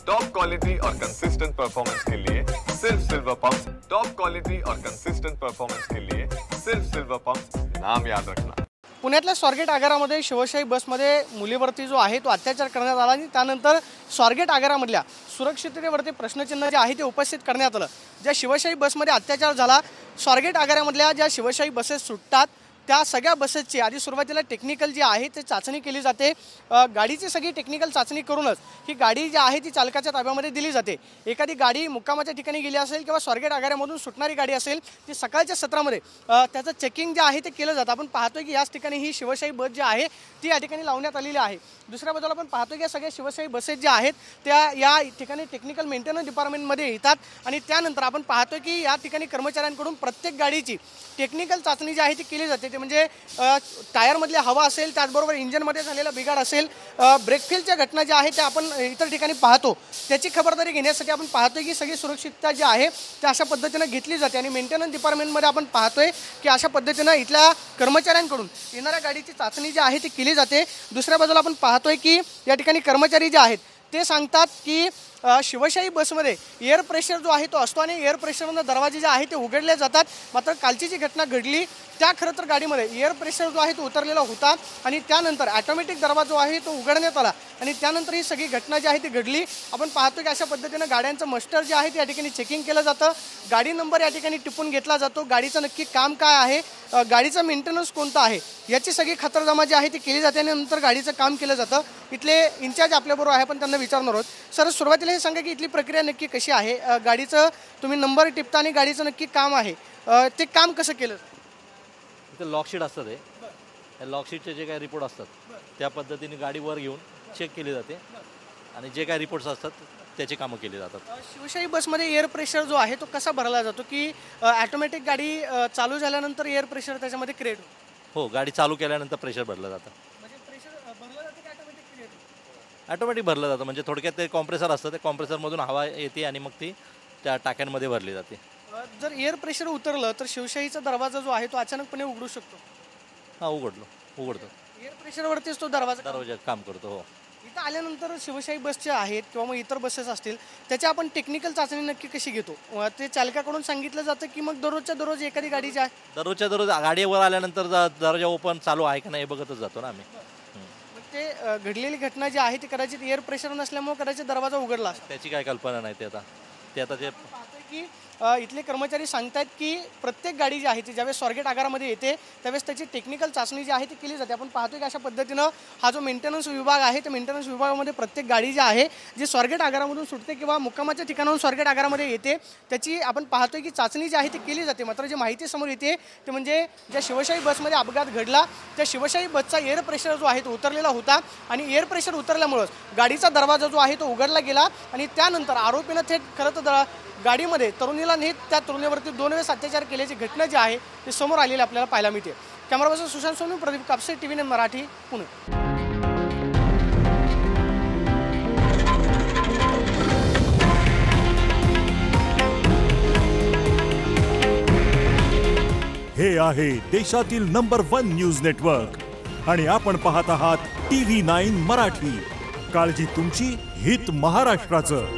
Top quality और consistent performance के लिए सिर्फ सिल्वर पंप्स। टॉप क्वालिटी और कंसिस्टेंट परफॉर्मेंस के लिए सिर्फ सिल्वर पंप्स, नाम याद रखना। पुण्यातल्या स्वारगेट आगारामध्ये शिवशाही बसमध्ये मुलीवरती जो आहे तो अत्याचार करण्यात आला आणि त्यानंतर स्वारगेट आगारामधल्या सुरक्षिततेवरती प्रश्नचिन्ह जे आहे ते उपस्थित करण्यात आलं। ज्या शिवशाही बसमध्ये अत्याचार झाला, स्वारगेट आगारामधल्या ज्या शिवशाही बसेस सुटतात त्या सगळ्या बसेसची आधी सुरुवातीला टेक्निकल जी आहे ते चाचणी केली जाते। गाडीची सगळी टेक्निकल चाचणी करूनच ही गाडी जी आहे ती चालकाच्या ताब्यामध्ये दिली जाते। एखादी गाडी मुक्कामाच्या ठिकाणी गेली असेल किंवा स्वारगेट आगारामधून सुटणारी गाडी असेल ती सकाळच्या सत्रामध्ये त्याचं चेकिंग जे आहे ते केलं जातं। आपण पाहतोय की याच ठिकाणी ही शिवशाही बस जी आहे ती या ठिकाणी लावण्यात आलेली आहे। दुसऱ्या बाजूला आपण पाहतोय की सगळ्या शिवशाही बसेस ज्या आहेत त्या या ठिकाणी टेक्निकल मेंटेनन्स डिपार्टमेंटमध्ये येतात आणि त्यानंतर आपण पाहतोय की या ठिकाणी कर्मचाऱ्यांकडून प्रत्येक गाडीची टेक्निकल चाचणी जी आहे ती केली जाते। ते म्हणजे टायरमधली हवा असेल, त्याचबरोबर इंजिनमध्ये झालेला बिघाड असेल, ब्रेक फेलच्या घटना ज्या आहेत त्या आपण इतर ठिकाणी पाहतो, त्याची खबरदारी घेण्यासाठी आपण पाहतोय की सगळी सुरक्षितता जी आहे त्या अशा पद्धतीने घेतली जाते। आणि मेंटेनन्स डिपार्टमेंटमध्ये आपण पाहतोय की अशा पद्धतीने इथल्या कर्मचाऱ्यांकडून येणाऱ्या गाडीची चाचणी जी आहे ती केली जाते। दुसऱ्या बाजूला आपण पाहतोय की या ठिकाणी कर्मचारी जे आहेत ते सांगतात की शिवशाही बसमध्ये एअर प्रेशर जो आहे तो असतो आणि एअर प्रेशरमधून दरवाजे जे आहे ते उघडले जातात। मात्र कालची जी घटना घडली त्या खरं तर गाडीमध्ये एअर प्रेशर जो आहे तो उतरलेला होता आणि त्यानंतर ऑटोमॅटिक दरवाजा जो आहे तो उघडण्यात आला आणि त्यानंतर ही सगळी घटना जी आहे ती घडली। आपण पाहतो की अशा पद्धतीने गाड्यांचं मस्टर जे आहे ते या ठिकाणी चेकिंग केलं जातं, गाडी नंबर या ठिकाणी टिपून घेतला जातो, गाडीचं नक्की काम काय आहे, गाडीचा मेंटेनन्स कोणता आहे याची सगळी खातरजमा जी आहे ती केली जाते आणि नंतर गाडीचं काम केलं जातं। इथले इन्चार्ज आपल्याबरोबर आहे, पण त्यांना विचारणार आहोत। सर, सुरुवातीला हे सांगा की इथली प्रक्रिया नक्की कशी आहे? गाडीचं तुम्ही नंबर टिपता आणि गाडीचं नक्की काम आहे ते काम कसं केलं? इथे लॉकशीट असतं, ते त्या लॉकशीटचे जे काही रिपोर्ट असतात त्या पद्धतीने गाडी वर घेऊन चेक केली जाते आणि जे काही रिपोर्ट्स असतात त्याची कामं केली जातात। शिवशाही बसमध्ये एअर प्रेशर जो आहे तो कसा भरला जातो की ऑटोमॅटिक गाडी चालू झाल्यानंतर एअर प्रेशर त्याच्यामध्ये क्रिएट हो, गाडी चालू केल्यानंतर प्रेशर भरलं जातं। ऑटोमॅटिक भरलं जातं, म्हणजे थोडक्यात ते कॉम्प्रेसर असतं, ते कॉम्प्रेसरमधून हवा येते आणि मग ती त्या टाक्यांमध्ये भरली जाते। जर एअर प्रेशर उतरलं तर शिवशाहीचा दरवाजा जो आहे तो अचानकपणे उघडू शकतो? हां, उघडतो। एअर प्रेशरवरतीच तो दरवाजा काम करतो। हो, इथं आल्यानंतर शिवशाही बसचे आहेत किंवा मग इतर बसेस असतील त्याच्या आपण टेक्निकल चाचणी नक्की कशी घेतो? ते चालकाकडून सांगितलं जातं की मग दररोजच्या दररोज एखादी गाडी जी आहे दररोजच्या दररोज गाडीवर आल्यानंतर दरवाजा ओपन चालू आहे का नाही बघतच जातो ना आम्ही। ते घडलेली घटना जी आहे ती कदाचित एअर प्रेशर नसल्यामुळे कदाचित दरवाजा उघडला, त्याची काय कल्पना नाही। ते आता जे की इथले कर्मचारी सांगतात की प्रत्येक गाडी जी आहे ती ज्यावेळेस स्वारगेट आगारामध्ये येते त्यावेळेस त्याची टेक्निकल चाचणी जी आहे ती केली जाते। आपण पाहतोय की अशा पद्धतीनं हा जो मेंटेनन्स विभाग आहे त्या मेंटेनन्स विभागामध्ये प्रत्येक गाडी जी आहे जी स्वारगेट आगारामधून सुटते किंवा मुक्कामाच्या ठिकाणाहून स्वारगेट आगारामध्ये येते त्याची आपण पाहतोय की चाचणी जी आहे ती केली जाते। मात्र जी माहिती समोर येते ते म्हणजे ज्या शिवशाही बसमध्ये अपघात घडला त्या शिवशाही बसचा एअर प्रेशर जो आहे तो उतरलेला होता आणि एअर प्रेशर उतरल्यामुळेच गाडीचा दरवाजा जो आहे तो उघडला गेला आणि त्यानंतर आरोपीनं थेट खरं तर गाडीमध्ये तरुणीला नेत त्या तरुणीवरती 2 वेळेस अत्याचार केल्याची घटना जी आहे ती समोर आलेली आपल्याला पाहायला मिळते। Camera person Sushant Sonu, Pradeep Kapse, TV9 Marathi, Pune. हे आहे देशातील नंबर 1 न्यूज नेटवर्क आणि आपण पाहत आहात TV9 मराठी। काळजी तुमची, हित महाराष्ट्राचं।